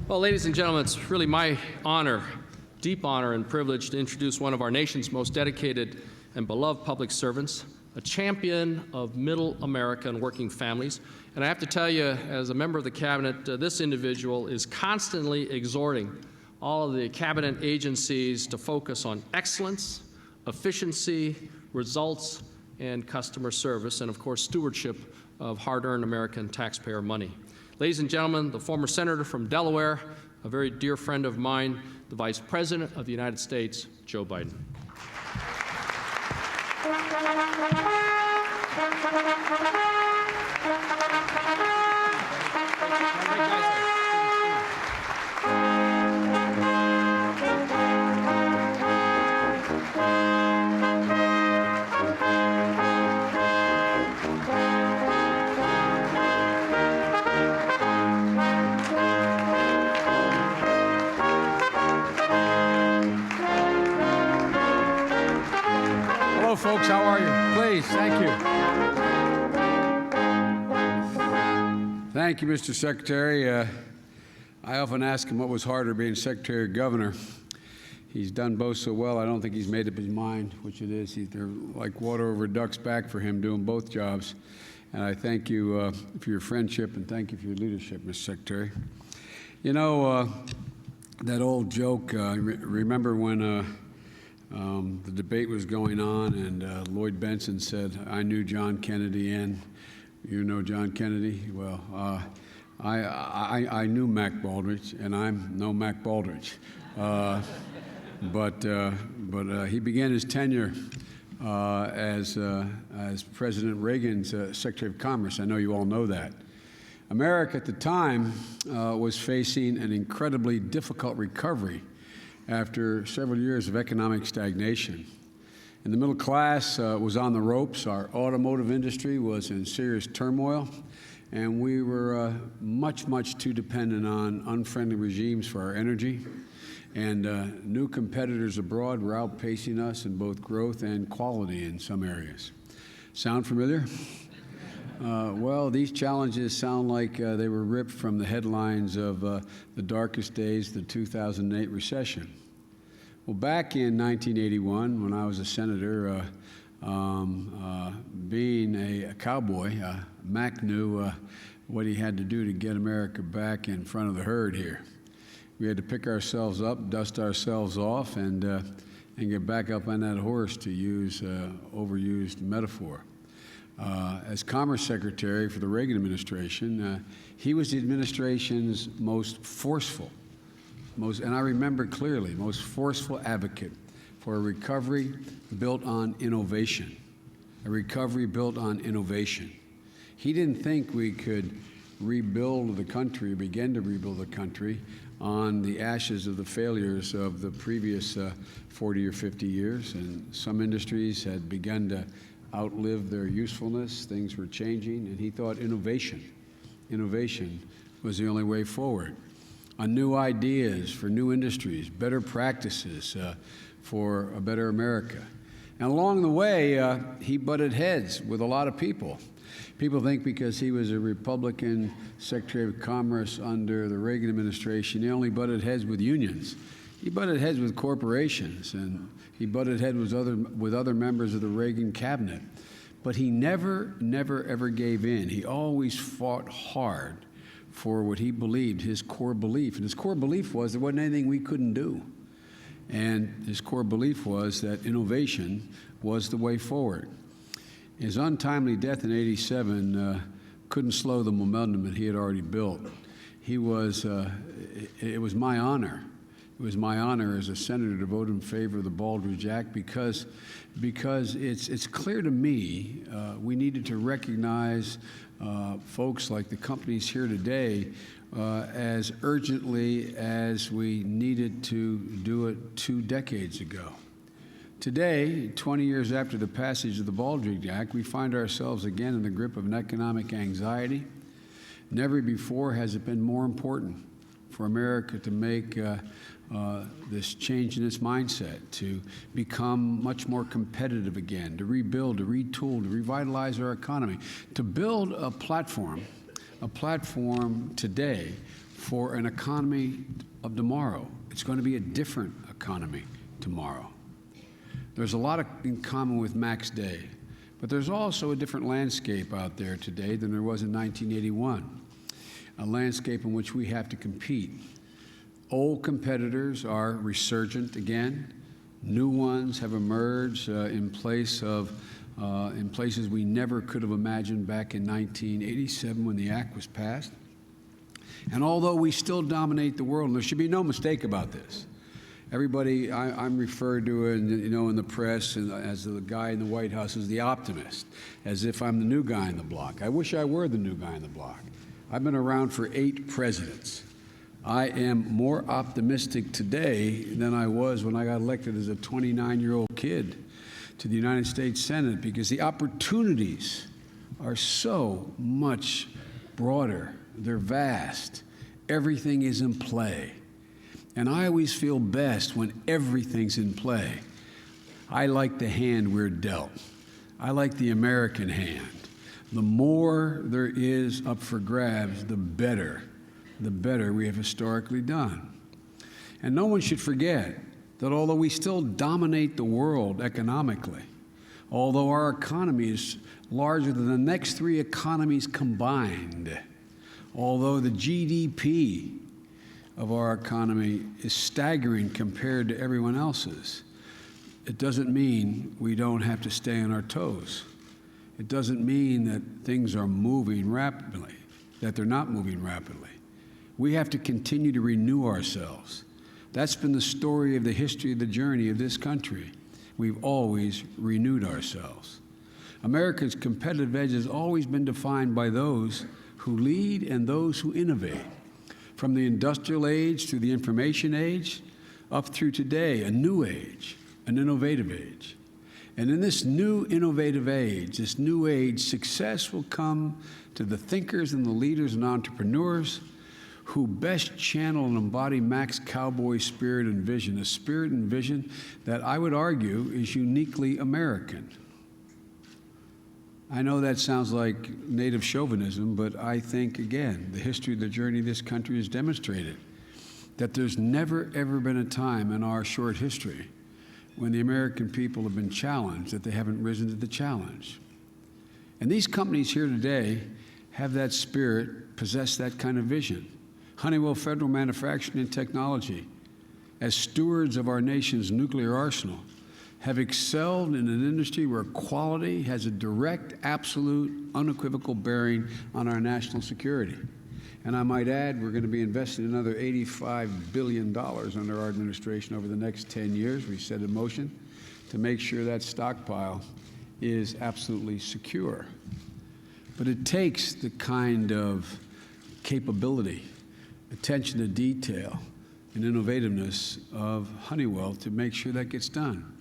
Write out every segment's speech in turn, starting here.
Well, ladies and gentlemen, it's really my honor, deep honor and privilege to introduce one of our nation's most dedicated and beloved public servants, a champion of middle America and working families. And I have to tell you, as a member of the cabinet, this individual is constantly exhorting all of the cabinet agencies to focus on excellence, efficiency, results, and customer service, and of course, stewardship of hard-earned American taxpayer money. Ladies and gentlemen, the former senator from Delaware, a very dear friend of mine, the Vice President of the United States, Joe Biden. Hello, folks. How are you? Please, thank you. Thank you, Mr. Secretary. I often ask him what was harder, being Secretary or Governor. He's done both so well, I don't think he's made up his mind which it is. They're like water over a duck's back for him, doing both jobs. And I thank you for your friendship, and thank you for your leadership, Mr. Secretary. You know, that old joke, remember when the debate was going on, and Lloyd Benson said, "I knew John Kennedy, and you know John Kennedy." Well, I knew Mac Baldrige, and I'm no Mac Baldrige. But he began his tenure as President Reagan's Secretary of Commerce. I know you all know that. America at the time was facing an incredibly difficult recovery after several years of economic stagnation. And the middle class was on the ropes. Our automotive industry was in serious turmoil, and we were much too dependent on unfriendly regimes for our energy. And new competitors abroad were outpacing us in both growth and quality in some areas. Sound familiar? Well, these challenges sound like they were ripped from the headlines of the darkest days, the 2008 recession. Well, back in 1981, when I was a senator, being a cowboy, Mac knew what he had to do to get America back in front of the herd here. We had to pick ourselves up, dust ourselves off, and get back up on that horse, to use overused metaphor. As Commerce Secretary for the Reagan administration, he was the administration's most forceful, and I remember clearly, most forceful advocate for a recovery built on innovation, a recovery built on innovation. He didn't think we could rebuild the country, begin to rebuild the country on the ashes of the failures of the previous 40 or 50 years, and some industries had begun to outlive their usefulness. Things were changing, and he thought innovation was the only way forward. On new ideas for new industries, better practices for a better America. And along the way, he butted heads with a lot of people. People think because he was a Republican Secretary of Commerce under the Reagan administration, he only butted heads with unions. He butted heads with corporations, and he butted heads with other members of the Reagan cabinet. But he never ever gave in. He always fought hard for what he believed, his core belief. And his core belief was there wasn't anything we couldn't do. And his core belief was that innovation was the way forward. His untimely death in '87 couldn't slow the momentum that he had already built. It was my honor. It was my honor as a senator to vote in favor of the Baldrige Act because it's clear to me we needed to recognize folks like the companies here today as urgently as we needed to do it 2 decades ago. Today, 20 years after the passage of the Baldrige Act, we find ourselves again in the grip of an economic anxiety. Never before has it been more important for America to make this change in its mindset, to become much more competitive again, to rebuild, to retool, to revitalize our economy, to build a platform today for an economy of tomorrow. It's going to be a different economy tomorrow. There's a lot in common with Mac's day, but there's also a different landscape out there today than there was in 1981, a landscape in which we have to compete. Old competitors are resurgent again. New ones have emerged in places we never could have imagined back in 1987 when the act was passed. And although we still dominate the world, and there should be no mistake about this, everybody, I'm referred to in the press and as the guy in the White House as the optimist, as if I'm the new guy in the block. I wish I were the new guy in the block. I've been around for 8 presidents. I am more optimistic today than I was when I got elected as a 29-year-old kid to the United States Senate, because the opportunities are so much broader. They're vast. Everything is in play. And I always feel best when everything's in play. I like the hand we're dealt. I like the American hand. The more there is up for grabs, the better we have historically done. And no one should forget that although we still dominate the world economically, although our economy is larger than the next 3 economies combined, although the GDP of our economy is staggering compared to everyone else's, it doesn't mean we don't have to stay on our toes. It doesn't mean that things are moving rapidly, that they're not moving rapidly. We have to continue to renew ourselves. That's been the story of the history of the journey of this country. We've always renewed ourselves. America's competitive edge has always been defined by those who lead and those who innovate. From the industrial age to the information age, up through today, a new age, an innovative age. And in this new innovative age, success will come to the thinkers and the leaders and entrepreneurs who best channel and embody Mac's cowboy spirit and vision, a spirit and vision that I would argue is uniquely American. I know that sounds like native chauvinism, but I think, again, the history of the journey of this country has demonstrated that there's never, ever been a time in our short history when the American people have been challenged that they haven't risen to the challenge. And these companies here today have that spirit, possess that kind of vision. Honeywell Federal Manufacturing and Technology, as stewards of our nation's nuclear arsenal, have excelled in an industry where quality has a direct, absolute, unequivocal bearing on our national security. And I might add, we're going to be investing another $85 billion under our administration over the next 10 years. We set in motion to make sure that stockpile is absolutely secure. But it takes the kind of capability, attention to detail, and innovativeness of Honeywell to make sure that gets done.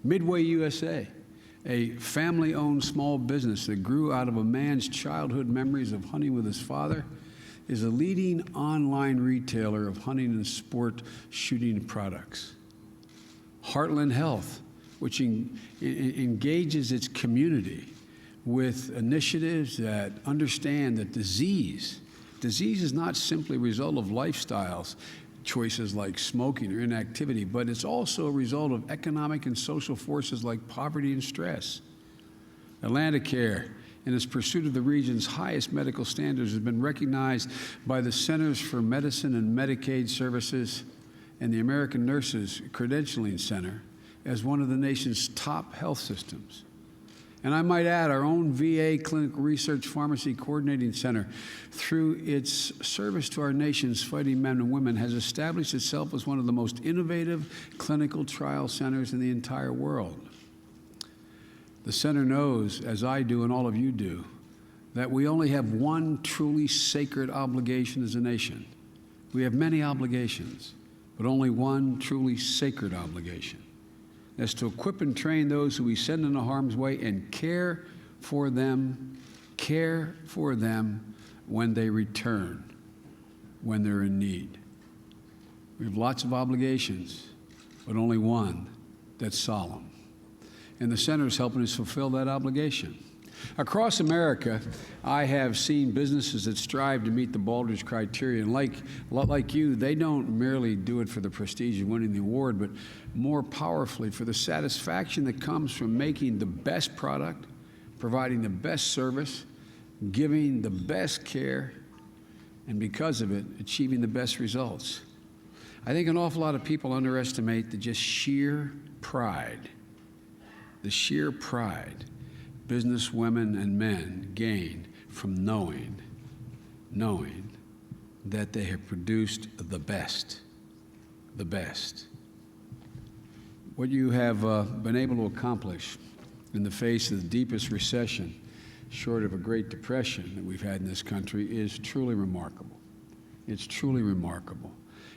Midway USA, a family-owned small business that grew out of a man's childhood memories of hunting with his father, is a leading online retailer of hunting and sport shooting products. Heartland Heath, which engages its community with initiatives that understand that disease is not simply a result of lifestyles, choices like smoking or inactivity, but it's also a result of economic and social forces like poverty and stress. AtlantiCare, in its pursuit of the region's highest medical standards, has been recognized by the Centers for Medicine and Medicaid Services and the American Nurses Credentialing Center as one of the nation's top health systems. And I might add, our own VA Clinical Research Pharmacy Coordinating Center, through its service to our nation's fighting men and women, has established itself as one of the most innovative clinical trial centers in the entire world. The center knows, as I do and all of you do, that we only have one truly sacred obligation as a nation. We have many obligations, but only one truly sacred obligation. That's to equip and train those who we send into harm's way and care for them when they return, when they're in need. We have lots of obligations, but only one that's solemn. And the center is helping us fulfill that obligation. Across America, I have seen businesses that strive to meet the Baldrige criteria. And like you, they don't merely do it for the prestige of winning the award, but more powerfully for the satisfaction that comes from making the best product, providing the best service, giving the best care, and because of it, achieving the best results. I think an awful lot of people underestimate the just sheer pride, the sheer pride business women and men gain from knowing that they have produced the best. What you have been able to accomplish in the face of the deepest recession, short of a Great Depression that we've had in this country, is truly remarkable. It's truly remarkable.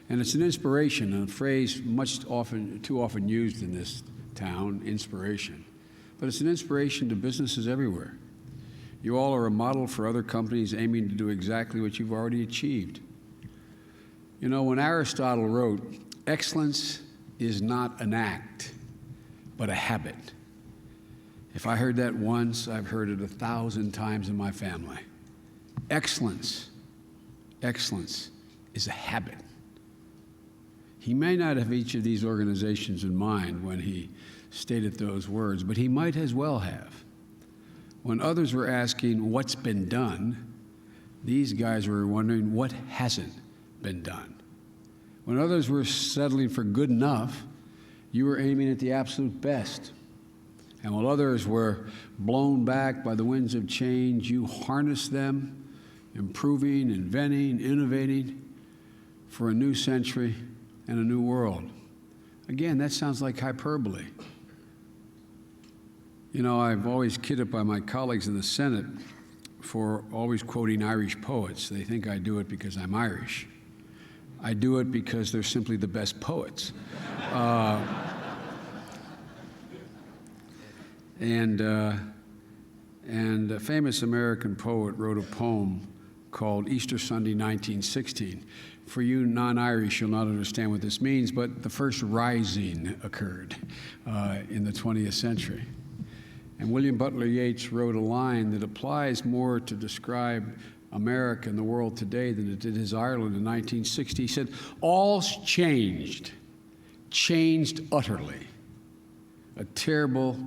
And it's an inspiration, a phrase too often used in this town, inspiration. But it's an inspiration to businesses everywhere. You all are a model for other companies aiming to do exactly what you've already achieved. You know, when Aristotle wrote, "Excellence is not an act, but a habit." If I heard that once, I've heard it 1,000 times in my family. Excellence is a habit. He may not have each of these organizations in mind when he stated those words, but he might as well have. When others were asking what's been done, these guys were wondering what hasn't been done. When others were settling for good enough, you were aiming at the absolute best. And while others were blown back by the winds of change, you harnessed them, improving, inventing, innovating for a new century and a new world. Again, that sounds like hyperbole. You know, I've always kidded by my colleagues in the Senate for always quoting Irish poets. They think I do it because I'm Irish. I do it because they're simply the best poets. And a famous American poet wrote a poem called Easter Sunday 1916. For you non-Irish, you'll not understand what this means, but the first rising occurred in the 20th century. And William Butler Yeats wrote a line that applies more to describe America and the world today than it did his Ireland in 1960. He said, "All's changed utterly. A terrible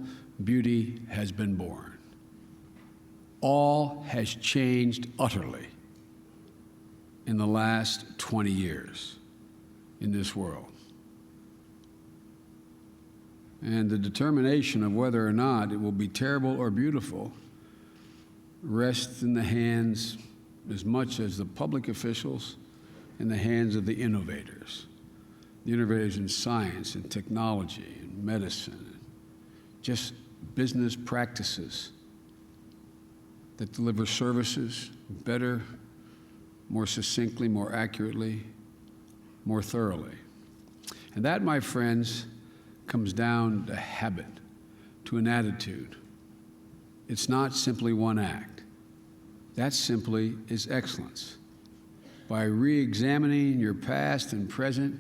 beauty has been born." All has changed utterly in the last 20 years in this world. And the determination of whether or not it will be terrible or beautiful rests in the hands, as much as the public officials, in the hands of the innovators in science and technology and medicine, and just business practices that deliver services better, more succinctly, more accurately, more thoroughly. And that, my friends, comes down to habit, to an attitude. It's not simply one act. That simply is excellence. By re-examining your past and present,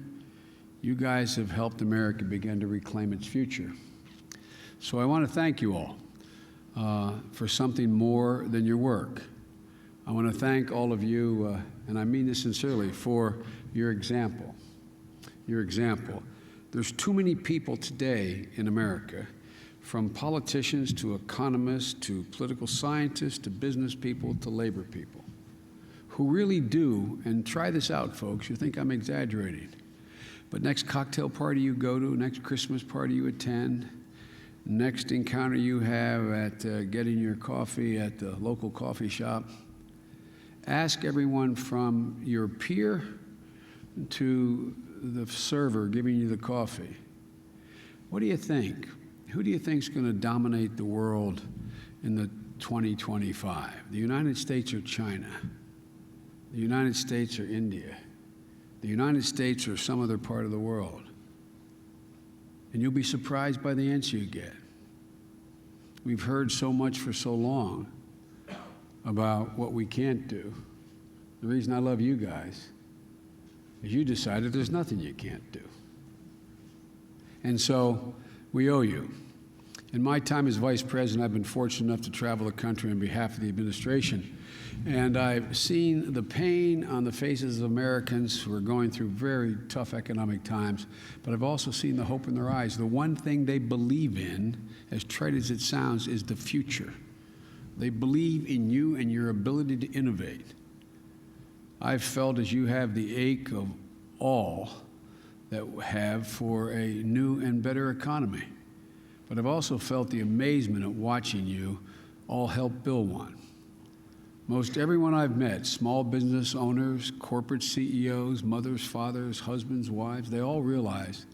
you guys have helped America begin to reclaim its future. So I want to thank you all for something more than your work. I want to thank all of you, and I mean this sincerely, for your example. Your example. There's too many people today in America, from politicians to economists to political scientists to business people to labor people, who really do, and try this out, folks, you think I'm exaggerating, but next cocktail party you go to, next Christmas party you attend, next encounter you have at getting your coffee at the local coffee shop, ask everyone from your peer to the server giving you the coffee, what do you think? Who do you think is going to dominate the world in the 2025? The United States or China? The United States or India? The United States or some other part of the world? And you'll be surprised by the answer you get. We've heard so much for so long about what we can't do. The reason I love you guys is you decided there's nothing you can't do. And so we owe you. In my time as Vice President, I've been fortunate enough to travel the country on behalf of the administration, and I've seen the pain on the faces of Americans who are going through very tough economic times, but I've also seen the hope in their eyes. The one thing they believe in, as trite as it sounds, is the future. They believe in you and your ability to innovate. I've felt, as you have, the ache of all that have for a new and better economy. But I've also felt the amazement of watching you all help build one. Most everyone I've met, small business owners, corporate CEOs, mothers, fathers, husbands, wives, they all realize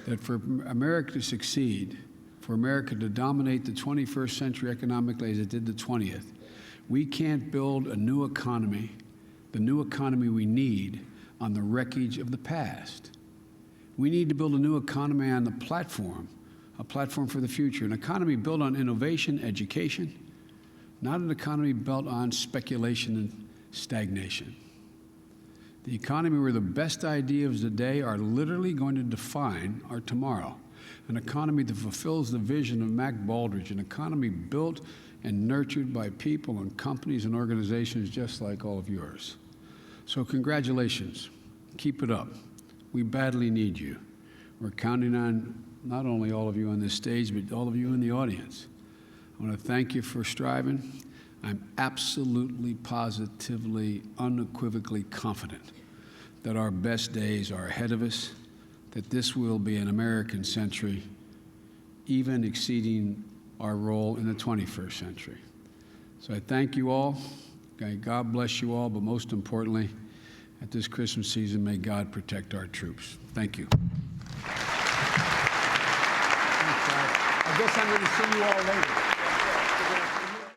that for America to succeed, for America to dominate the 21st century economically as it did the 20th, we can't build a new economy, the new economy we need, on the wreckage of the past. We need to build a new economy on the platform, a platform for the future, an economy built on innovation, education, not an economy built on speculation and stagnation. The economy where the best ideas today are literally going to define our tomorrow. An economy that fulfills the vision of Mac Baldrige, an economy built and nurtured by people and companies and organizations just like all of yours. So congratulations. Keep it up. We badly need you. We're counting on not only all of you on this stage, but all of you in the audience. I want to thank you for striving. I'm absolutely, positively, unequivocally confident that our best days are ahead of us, that this will be an American century, even exceeding our role in the 21st century. So I thank you all. God bless you all, but most importantly, at this Christmas season, may God protect our troops. Thank you. I guess I'm going to see you all later.